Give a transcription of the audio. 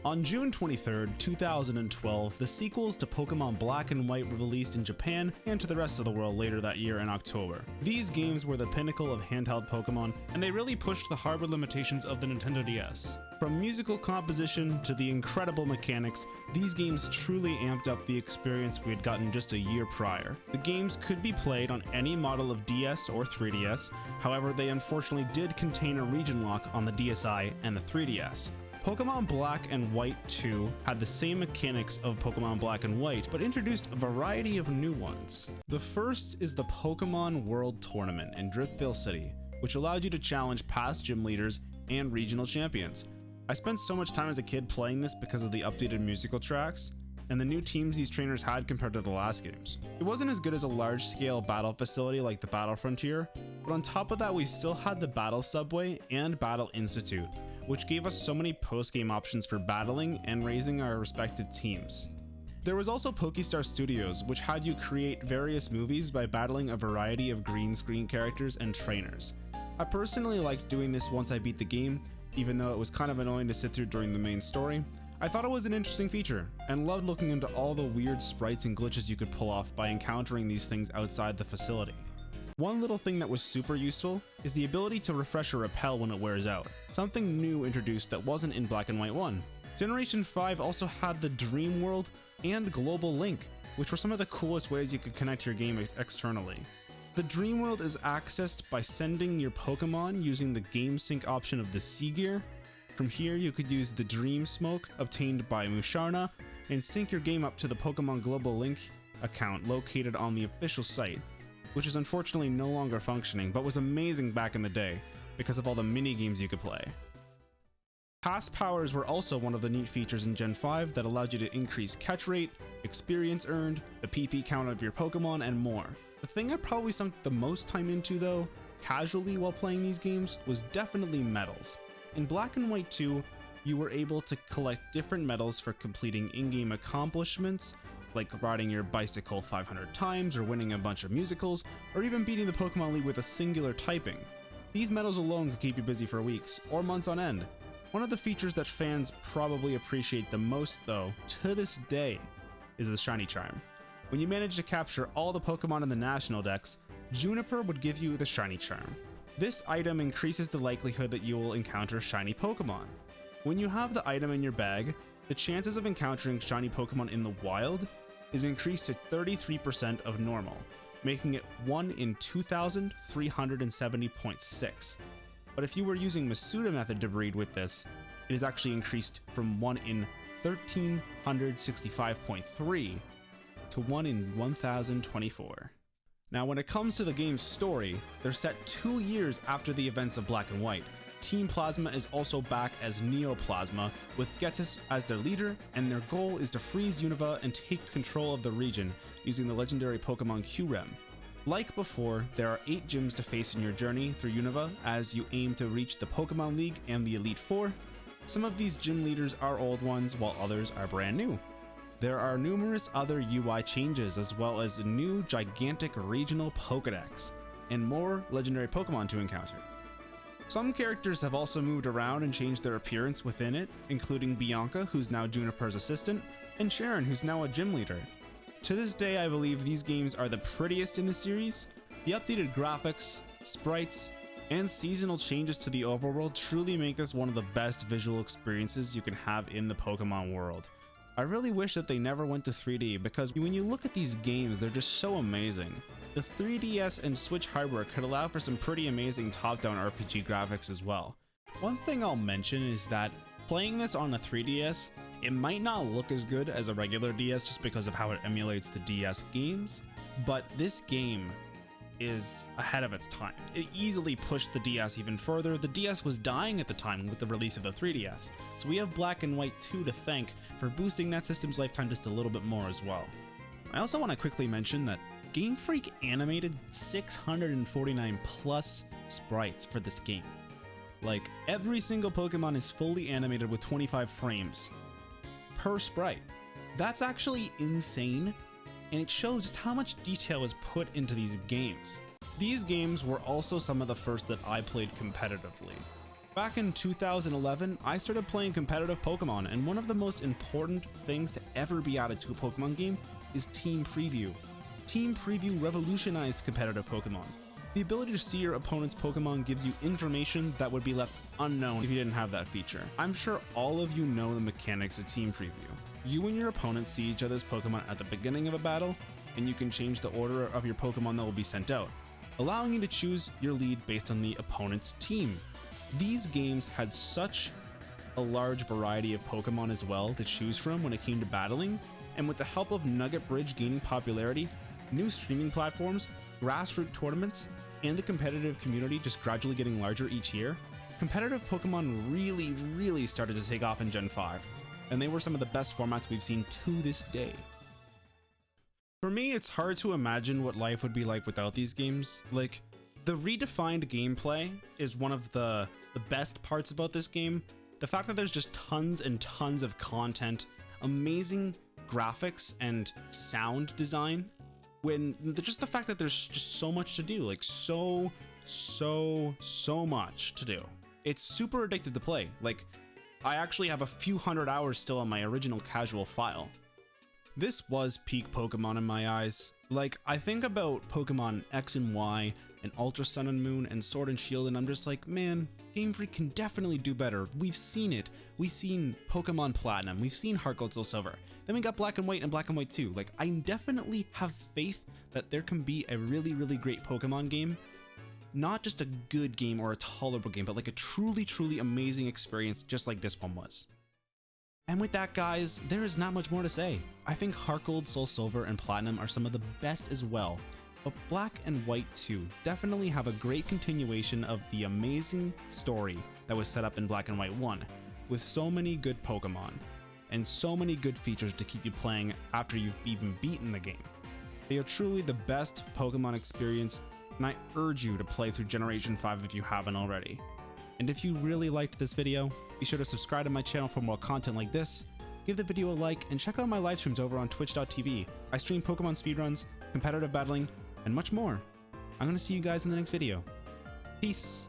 On June 23rd, 2012, the sequels to Pokemon Black and White were released in Japan and to the rest of the world later that year in October. These games were the pinnacle of handheld Pokemon, and they really pushed the hardware limitations of the Nintendo DS. From musical composition to the incredible mechanics, these games truly amped up the experience we had gotten just a year prior. The games could be played on any model of DS or 3DS, however they unfortunately did contain a region lock on the DSi and the 3DS. Pokemon Black and White 2 had the same mechanics of Pokemon Black and White, but introduced a variety of new ones. The first is the Pokemon World Tournament in Driftville City, which allowed you to challenge past gym leaders and regional champions. I spent so much time as a kid playing this because of the updated musical tracks, and the new teams these trainers had compared to the last games. It wasn't as good as a large-scale battle facility like the Battle Frontier, but on top of that we still had the Battle Subway and Battle Institute, which gave us so many post-game options for battling and raising our respective teams. There was also Pokestar Studios, which had you create various movies by battling a variety of green screen characters and trainers. I personally liked doing this once I beat the game, even though it was kind of annoying to sit through during the main story. I thought it was an interesting feature, and loved looking into all the weird sprites and glitches you could pull off by encountering these things outside the facility. One little thing that was super useful is the ability to refresh or repel when it wears out, something new introduced that wasn't in Black and White 1. Generation 5 also had the Dream World and Global Link, which were some of the coolest ways you could connect your game externally. The Dream World is accessed by sending your Pokemon using the Game Sync option of the Sea Gear. From here you could use the Dream Smoke obtained by Musharna and sync your game up to the Pokemon Global Link account located on the official site, which is unfortunately no longer functioning, but was amazing back in the day because of all the mini games you could play. Pass powers were also one of the neat features in Gen 5 that allowed you to increase catch rate, experience earned, the PP count of your Pokemon, and more. The thing I probably sunk the most time into though, casually while playing these games, was definitely medals. In Black and White 2, you were able to collect different medals for completing in-game accomplishments, like riding your bicycle 500 times, or winning a bunch of musicals, or even beating the Pokemon League with a singular typing. These medals alone could keep you busy for weeks, or months on end. One of the features that fans probably appreciate the most though, to this day, is the Shiny Charm. When you manage to capture all the Pokemon in the National Dex, Juniper would give you the Shiny Charm. This item increases the likelihood that you will encounter shiny Pokemon. When you have the item in your bag, the chances of encountering shiny Pokemon in the wild is increased to 33% of normal, making it 1 in 2,370.6. But if you were using Masuda method to breed with this, it is actually increased from 1 in 1,365.3 to 1 in 1,024. Now when it comes to the game's story, they're set 2 years after the events of Black and White. Team Plasma is also back as Neoplasma, with Getis as their leader, and their goal is to freeze Unova and take control of the region using the legendary Pokemon Q-Rem. Like before, there are 8 gyms to face in your journey through Unova as you aim to reach the Pokemon League and the Elite Four. Some of these gym leaders are old ones, while others are brand new. There are numerous other UI changes, as well as a new gigantic regional Pokedex, and more legendary Pokemon to encounter. Some characters have also moved around and changed their appearance within it, including Bianca, who's now Juniper's assistant, and Sharon, who's now a gym leader. To this day, I believe these games are the prettiest in the series. The updated graphics, sprites, and seasonal changes to the overworld truly make this one of the best visual experiences you can have in the Pokemon world. I really wish that they never went to 3D, because when you look at these games, they're just so amazing. The 3DS and Switch hardware could allow for some pretty amazing top-down RPG graphics as well. One thing I'll mention is that playing this on a 3DS, it might not look as good as a regular DS just because of how it emulates the DS games, but this game is ahead of its time. It easily pushed the DS even further. The DS was dying at the time with the release of the 3DS, so we have Black and White 2 to thank for boosting that system's lifetime just a little bit more as well. I also want to quickly mention that Game Freak animated 649 plus sprites for this game. Like, every single Pokemon is fully animated with 25 frames per sprite. That's actually insane, and it shows just how much detail is put into these games. These games were also some of the first that I played competitively. Back in 2011, I started playing competitive Pokemon, and one of the most important things to ever be added to a Pokemon game is Team Preview. Team Preview revolutionized competitive Pokemon. The ability to see your opponent's Pokemon gives you information that would be left unknown if you didn't have that feature. I'm sure all of you know the mechanics of Team Preview. You and your opponent see each other's Pokemon at the beginning of a battle, and you can change the order of your Pokemon that will be sent out, allowing you to choose your lead based on the opponent's team. These games had such a large variety of Pokemon as well to choose from when it came to battling, and with the help of Nugget Bridge gaining popularity, new streaming platforms, grassroots tournaments, and the competitive community just gradually getting larger each year, competitive Pokemon really started to take off in Gen 5, and they were some of the best formats we've seen to this day. For me, it's hard to imagine what life would be like without these games. Like, the redefined gameplay is one of the best parts about this game. The fact that there's just tons and tons of content, amazing graphics and sound design, when just the fact that there's just so much to do, like so much to do. It's super addictive to play. Like, I actually have a few hundred hours still on my original casual file. This was peak Pokemon in my eyes. Like, I think about Pokemon X and Y and Ultra Sun and Moon and Sword and Shield, and I'm just like, man, Game Freak can definitely do better. We've seen it. We've seen Pokemon Platinum. We've seen Heart Gold, Soul Silver. Then we got Black and White and Black and White 2. Like, I definitely have faith that there can be a really great Pokemon game. Not just a good game or a tolerable game, but like a truly amazing experience just like this one was. And with that, guys, there is not much more to say. I think Heart Gold, Soul Silver, and Platinum are some of the best as well, but Black and White 2 definitely have a great continuation of the amazing story that was set up in Black and White 1, with so many good Pokemon, and so many good features to keep you playing after you've even beaten the game. They are truly the best Pokemon experience, and I urge you to play through Generation 5 if you haven't already. And if you really liked this video, be sure to subscribe to my channel for more content like this, give the video a like, and check out my live streams over on twitch.tv. I stream Pokemon speedruns, competitive battling, and much more. I'm going to see you guys in the next video. Peace!